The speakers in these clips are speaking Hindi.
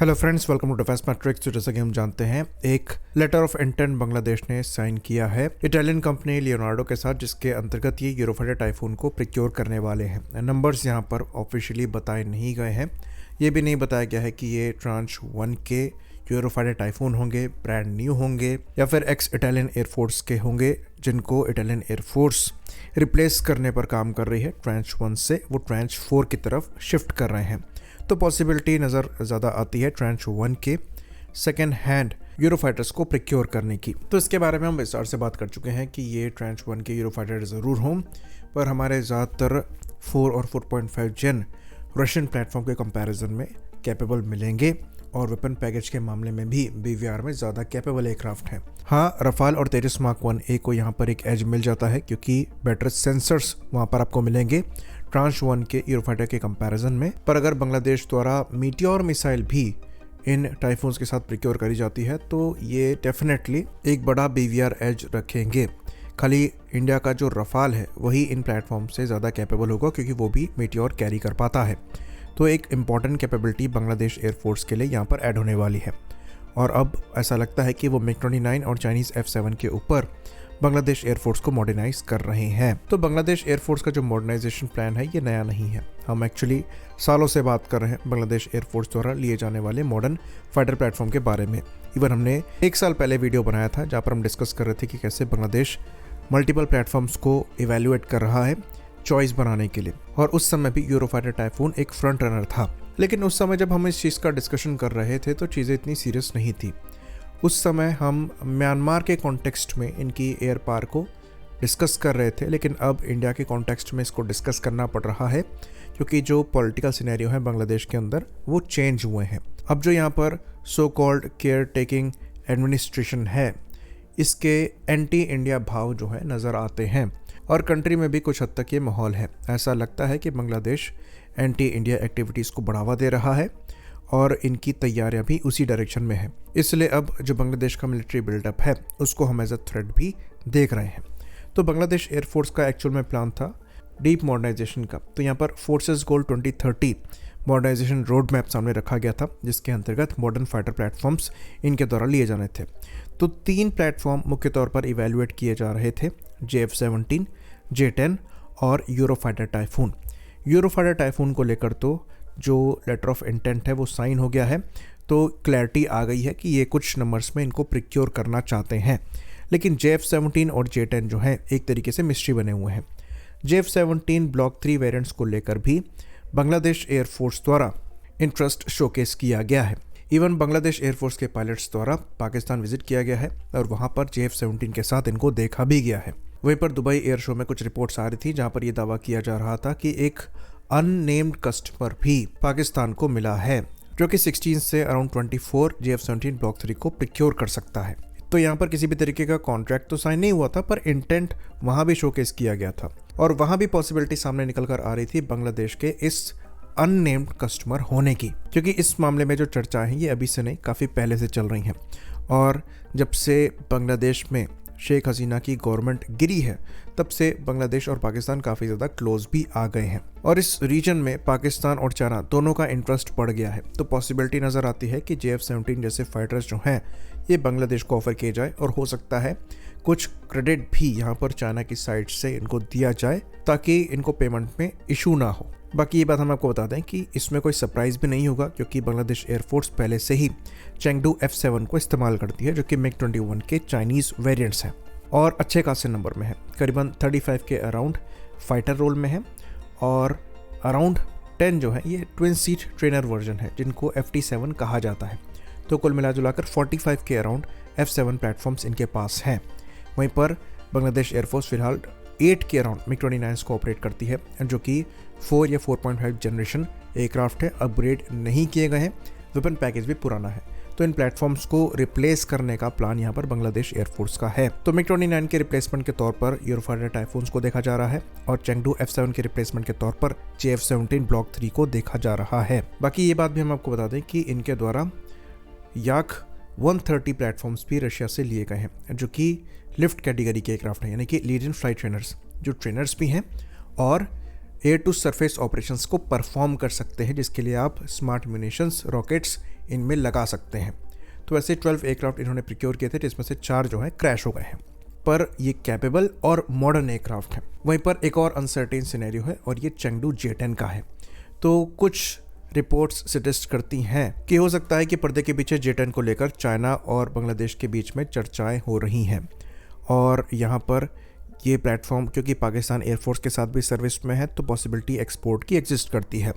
Hello friends, welcome to defence matrix. तो जैसा कि हम जानते हैं, एक लेटर ऑफ इंटेंट बांग्लादेश ने साइन किया है इटालियन कंपनी लियोनार्डो के साथ, जिसके अंतर्गत ये यूरोफाइटर टाइफून को प्रिक्योर करने वाले हैं। नंबर्स यहाँ पर ऑफिशियली बताए नहीं गए हैं। ये भी नहीं बताया गया है कि ये ट्रांच 1 के यूरोफाइटर टाइफून होंगे, ब्रांड न्यू होंगे, या फिर एक्स इटालियन एयरफोर्स के होंगे जिनको इटालियन एयरफोर्स रिप्लेस करने पर काम कर रही है। ट्रांच 1 से वो ट्रांच 4 की तरफ शिफ्ट कर रहे हैं। तो पॉसिबिलिटी नज़र ज़्यादा आती है ट्रांच 1 के सेकेंड हैंड यूरोफाइटर्स को प्रिक्योर करने की। तो इसके बारे में हम विस्तार से बात कर चुके हैं कि ये ट्रांच 1 के यूरोफाइटर ज़रूर हों, पर हमारे ज़्यादातर 4 और 4.5 जेन रशियन प्लेटफॉर्म के कंपैरिजन में कैपेबल मिलेंगे, और वेपन पैकेज के मामले में भी BVR में ज़्यादा कैपेबल एयरक्राफ्ट हैं। हाँ, रफाल और तेजस मार्क 1A को यहाँ पर एक एज मिल जाता है, क्योंकि बेटर सेंसर्स वहाँ पर आपको मिलेंगे ट्रांच 1 के यूरोफाइटर के कंपैरिजन में। पर अगर बांग्लादेश द्वारा मीटियोर मिसाइल भी इन टाइफून्स के साथ प्रिक्योर करी जाती है, तो ये डेफिनेटली एक बड़ा BVR एज रखेंगे। खाली इंडिया का जो रफाल है वही इन प्लेटफॉर्म से ज़्यादा कैपेबल होगा, क्योंकि वो भी मीटियोर कैरी कर पाता है। तो एक इम्पॉर्टेंट कैपेबिलिटी बांग्लादेश एयरफोर्स के लिए यहाँ पर ऐड होने वाली है। और अब ऐसा लगता है कि वो MiG-29 और चाइनीज़ F7 के ऊपर बांग्लादेश एयरफोर्स को मॉडर्नाइज कर रहे हैं। तो बांग्लादेश एयरफोर्स का जो मॉडर्नाइजेशन प्लान है ये नया नहीं है। हम एक्चुअली सालों से बात कर रहे हैं बांग्लादेश एयरफोर्स द्वारा लिए जाने वाले मॉडर्न फाइटर प्लेटफॉर्म के बारे में। इवन हमने 1 साल पहले वीडियो बनाया था जहाँ पर हम डिस्कस कर रहे थे कि कैसे बांग्लादेश मल्टीपल प्लेटफॉर्म्स को इवेल्युएट कर रहा है चॉइस बनाने के लिए, और उस समय भी यूरोफाइटर टाइफून एक फ्रंट रनर था। लेकिन उस समय जब हम इस चीज़ का डिस्कशन कर रहे थे तो चीज़ें इतनी सीरियस नहीं थी। उस समय हम म्यांमार के कॉन्टेक्स्ट में इनकी एयर पावर को डिस्कस कर रहे थे, लेकिन अब इंडिया के कॉन्टेक्स्ट में इसको डिस्कस करना पड़ रहा है, क्योंकि जो पॉलिटिकल सिनेरियो है बांग्लादेश के अंदर वो चेंज हुए हैं। अब जो यहाँ पर so called care taking administration है, इसके एंटी इंडिया भाव जो है नज़र आते हैं, और कंट्री में भी कुछ हद तक ये माहौल है। ऐसा लगता है कि बांग्लादेश एंटी इंडिया एक्टिविटीज़ को बढ़ावा दे रहा है, और इनकी तैयारियां भी उसी डायरेक्शन में है। इसलिए अब जो बांग्लादेश का मिलिट्री बिल्डअप है उसको हम एज अ थ्रेट भी देख रहे हैं। तो बांग्लादेश एयरफोर्स का एक्चुअल में प्लान था डीप मॉडर्नाइजेशन का। तो यहाँ पर फोर्सेस गोल 2030 मॉडर्नाइजेशन रोड मैप सामने रखा गया था, जिसके अंतर्गत मॉडर्न फाइटर प्लेटफॉर्म्स इनके द्वारा लिए जाने थे। तो 3 प्लेटफॉर्म मुख्य तौर पर इवेल्युएट किए जा रहे थे, JF-17, J-10 और यूरोफाइटर टाइफून। यूरोफाइटर टाइफून को लेकर तो जो लेटर ऑफ इंटेंट है वो साइन हो गया है, तो क्लैरिटी आ गई है कि ये कुछ नंबर्स में इनको प्रिक्योर करना चाहते हैं। लेकिन JF-17 और J-10 जो है एक तरीके से मिस्ट्री बने हुए हैं। JF-17 ब्लॉक 3 वेरिएंट्स को लेकर भी बांग्लादेश एयरफोर्स द्वारा इंटरेस्ट शोकेस किया गया है। इवन बांग्लादेश एयरफोर्स के पायलट्स द्वारा पाकिस्तान विजिट किया गया है, और वहाँ पर JF-17 के साथ इनको देखा भी गया है। वहीं पर दुबई एयर शो में कुछ रिपोर्ट्स आ रही थी जहाँ पर यह दावा किया जा रहा था कि एक अननेम्ड कस्टमर भी पाकिस्तान को मिला है, जो कि 16 से अराउंड 24 JF-17 ब्लॉक 3 को प्रिक्योर कर सकता है। तो यहाँ पर किसी भी तरीके का कॉन्ट्रैक्ट तो साइन नहीं हुआ था, पर इंटेंट वहाँ भी शोकेस किया गया था, और वहाँ भी पॉसिबिलिटी सामने निकल कर आ रही थी बांग्लादेश के इस अननेम्ड कस्टमर होने की, क्योंकि इस मामले में जो चर्चा है ये अभी से नहीं, काफ़ी पहले से चल रही हैं। और जब से बांग्लादेश में शेख हसीना की गवर्नमेंट गिरी है, तब से बांग्लादेश और पाकिस्तान काफ़ी ज़्यादा क्लोज भी आ गए हैं, और इस रीजन में पाकिस्तान और चाइना दोनों का इंटरेस्ट बढ़ गया है। तो पॉसिबिलिटी नज़र आती है कि JF-17 जैसे फाइटर्स जो हैं ये बांग्लादेश को ऑफर किए जाए, और हो सकता है कुछ क्रेडिट भी यहाँ पर चाइना की साइड से इनको दिया जाए, ताकि इनको पेमेंट में इशू ना हो। बाकी ये बात हम आपको बता दें कि इसमें कोई सरप्राइज़ भी नहीं होगा, क्योंकि बांग्लादेश एयरफोर्स पहले से ही चेंगडू F7 को इस्तेमाल करती है, जो कि MiG-21 के चाइनीज़ वेरिएंट्स हैं, और अच्छे खासे नंबर में है। करीबन 35 के अराउंड फाइटर रोल में है, और अराउंड 10 जो है ये ट्विन सीट ट्रेनर वर्जन है, जिनको FT7 कहा जाता है। तो कुल मिलाजुलाकर 45 के अराउंड F7 प्लेटफॉर्म्स इनके पास हैं। वहीं पर बांग्लादेश एयरफोर्स फिलहाल 8 के अराउंड MiG-29 को ऑपरेट करती है, जो कि 4 या 4.5 जनरेशन एयरक्राफ्ट है, अपग्रेड नहीं किए गए हैं, वेपन पैकेज भी पुराना है। तो इन प्लेटफॉर्म्स को रिप्लेस करने का प्लान यहाँ पर बांग्लादेश एयरफोर्स का है। तो MiG-29 के रिप्लेसमेंट के तौर पर यूरोफाइटर टाइफून्स को देखा जा रहा है, और चेंगडू F7 के रिप्लेसमेंट के तौर पर JF-17 ब्लॉक 3 को देखा जा रहा है। बाकी ये बात भी हम आपको बता दें कि इनके द्वारा याक 130 प्लेटफॉर्म्स भी रशिया से लिए गए हैं, जो कि लिफ्ट कैटेगरी के एयरक्राफ्ट हैं, यानी कि लीजन फ्लाइट ट्रेनर्स, जो ट्रेनर्स भी हैं और एयर टू सरफेस ऑपरेशंस को परफॉर्म कर सकते हैं, जिसके लिए आप स्मार्ट म्यूनिशंस, रॉकेट्स, इनमें लगा सकते हैं। तो वैसे 12 एयरक्राफ्ट इन्होंने प्रिक्योर किए थे, जिसमें से 4 जो हैं क्रैश हो गए हैं, पर ये कैपेबल और मॉडर्न एयरक्राफ्ट हैं। वहीं पर एक और अनसर्टेन सिनेरियो है और ये चेंगडू J-10 का है। तो कुछ रिपोर्ट्स सजेस्ट करती हैं कि हो सकता है कि पर्दे के पीछे J-10 को लेकर चाइना और बांग्लादेश के बीच में चर्चाएं हो रही हैं, और यहाँ पर ये प्लेटफॉर्म क्योंकि पाकिस्तान एयरफोर्स के साथ भी सर्विस में है तो पॉसिबिलिटी एक्सपोर्ट की एग्जिस्ट करती है।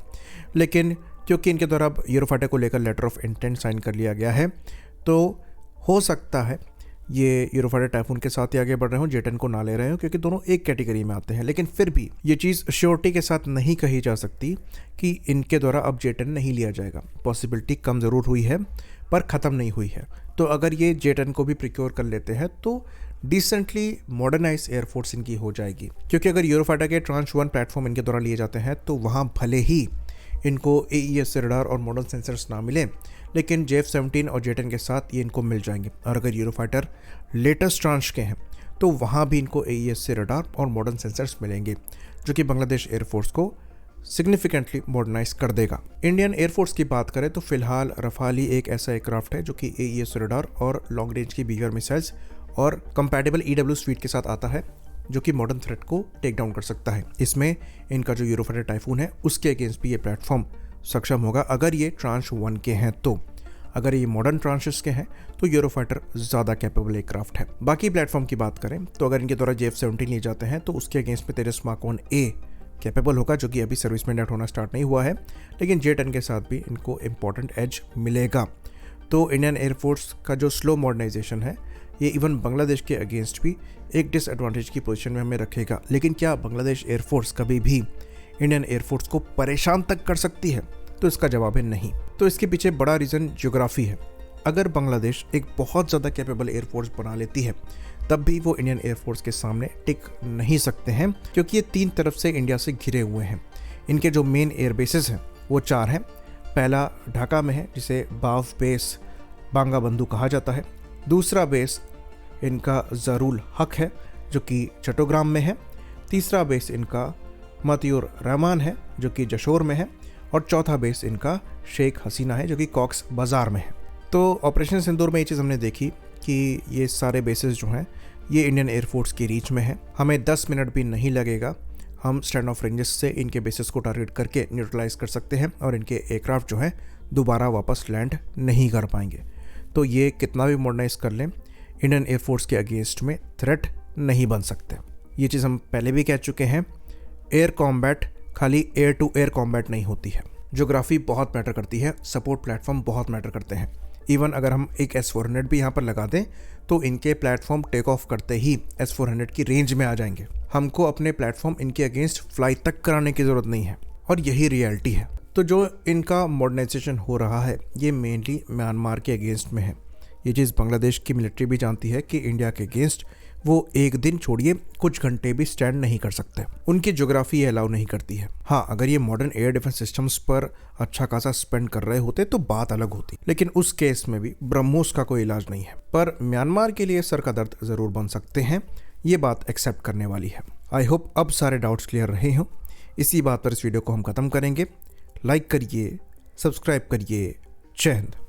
लेकिन क्योंकि इनके द्वारा अब यूरोफाइटर को लेकर लेटर ऑफ इंटेंट साइन कर लिया गया है, तो हो सकता है ये यूरोफाइटर टाइफून के साथ ही आगे बढ़ रहे हो, J-10 को ना ले रहे हो, क्योंकि दोनों एक कैटेगरी में आते हैं। लेकिन फिर भी ये चीज़ श्योरिटी के साथ नहीं कही जा सकती कि इनके द्वारा अब J-10 नहीं लिया जाएगा। पॉसिबिलिटी कम ज़रूर हुई है पर ख़त्म नहीं हुई है। तो अगर ये J-10 को भी प्रिक्योर कर लेते हैं तो डिसेंटली मॉडर्नाइज एयरफोर्स इनकी हो जाएगी, क्योंकि अगर यूरोफाइटर के ट्रांच 1 प्लेटफॉर्म इनके द्वारा लिए जाते हैं तो वहाँ भले ही इनको AES से रडार और मॉडर्न सेंसर्स ना मिले, लेकिन JF-17 और J-10 के साथ ये इनको मिल जाएंगे। और अगर यूरोफाइटर लेटेस्ट ट्रांच के हैं तो वहाँ भी इनको AES से रडार और मॉडर्न सेंसर्स मिलेंगे, जो कि बांग्लादेश एयरफोर्स को सिग्निफिकेंटली मॉडर्नाइज कर देगा। इंडियन एयरफोर्स की बात करें तो फिलहाल रफाल ही एक ऐसा एयरक्राफ्ट है जो कि AES रडार और लॉन्ग रेंज की बीगर मिसाइल्स और कंपैटिबल EW स्वीट के साथ आता है, जो कि मॉडर्न थ्रेट को टेक डाउन कर सकता है। इसमें इनका जो यूरोफाइटर टाइफून है उसके अगेंस्ट भी ये प्लेटफॉर्म सक्षम होगा, अगर ये ट्रांच 1 के हैं तो। अगर ये मॉडर्न ट्रांचेस के हैं तो यूरोफाइटर ज़्यादा कैपेबल एयरक्राफ्ट है। बाकी प्लेटफॉर्म की बात करें तो अगर इनके द्वारा JF-17 लिए जाते हैं तो उसके अगेंस्ट में तेजस मार्क 1A कैपेबल होगा, जो कि अभी सर्विस में इंडक्ट होना स्टार्ट नहीं हुआ है, लेकिन J-10 के साथ भी इनको इंपॉर्टेंट एज मिलेगा। तो इंडियन एयरफोर्स का जो स्लो मॉडर्नाइजेशन है ये इवन बांग्लादेश के अगेंस्ट भी एक डिसएडवांटेज की पोजीशन में हमें रखेगा। लेकिन क्या बांग्लादेश एयरफोर्स कभी भी इंडियन एयरफोर्स को परेशान तक कर सकती है? तो इसका जवाब है नहीं। तो इसके पीछे बड़ा रीज़न ज्योग्राफी है। अगर बांग्लादेश एक बहुत ज़्यादा कैपेबल एयरफोर्स बना लेती है तब भी वो इंडियन एयरफोर्स के सामने टिक नहीं सकते हैं, क्योंकि ये 3 तरफ से इंडिया से घिरे हुए हैं। इनके जो मेन एयर बेसेस हैं वो 4 हैं। पहला ढाका में है, जिसे बाव बेस बांगा बंधु कहा जाता है। दूसरा बेस इनका ज़रूल हक है, जो कि चट्टोग्राम में है। तीसरा बेस इनका मतियूर रहमान है, जो कि जशोर में है। और चौथा बेस इनका शेख हसीना है, जो कि कॉक्स बाज़ार में है। तो ऑपरेशन सिंदूर में ये चीज़ हमने देखी कि ये सारे बेसेस जो हैं ये इंडियन एयरफोर्स की रीच में है। हमें 10 मिनट भी नहीं लगेगा, हम स्टैंड ऑफ रेंजेस से इनके बेसेस को टारगेट करके न्यूट्रलाइज कर सकते हैं और इनके एयरक्राफ्ट जो है दोबारा वापस लैंड नहीं कर पाएंगे। तो ये कितना भी मॉडर्नाइज कर लें, इंडियन एयरफोर्स के अगेंस्ट में थ्रेट नहीं बन सकते। ये चीज़ हम पहले भी कह चुके हैं। एयर कॉम्बैट खाली एयर टू एयर कॉम्बैट नहीं होती है, ज्योग्राफी बहुत मैटर करती है, सपोर्ट प्लेटफॉर्म बहुत मैटर करते हैं। इवन अगर हम एक S-400 भी यहाँ पर लगा दें तो इनके प्लेटफॉर्म टेक ऑफ करते ही S-400 की रेंज में आ जाएंगे। हमको अपने प्लेटफॉर्म इनके अगेंस्ट फ्लाई तक कराने की ज़रूरत नहीं है, और यही रियलिटी है। तो जो इनका मॉडर्नाइजेशन हो रहा है ये मेनली म्यांमार के अगेंस्ट में है। ये चीज़ बांग्लादेश की मिलिट्री भी जानती है कि इंडिया के अगेंस्ट वो एक दिन छोड़िए कुछ घंटे भी स्टैंड नहीं कर सकते, उनकी ज्योग्राफी ये अलाउ नहीं करती है। हाँ, अगर ये मॉडर्न एयर डिफेंस सिस्टम्स पर अच्छा खासा स्पेंड कर रहे होते तो बात अलग होती, लेकिन उस केस में भी ब्रह्मोस का कोई इलाज नहीं है। पर म्यांमार के लिए सर का दर्द ज़रूर बन सकते हैं, ये बात एक्सेप्ट करने वाली है। आई होप अब सारे डाउट्स क्लियर रहे हों। इसी बात पर इस वीडियो को हम ख़त्म करेंगे। लाइक करिए, सब्सक्राइब करिए। जय हिंद।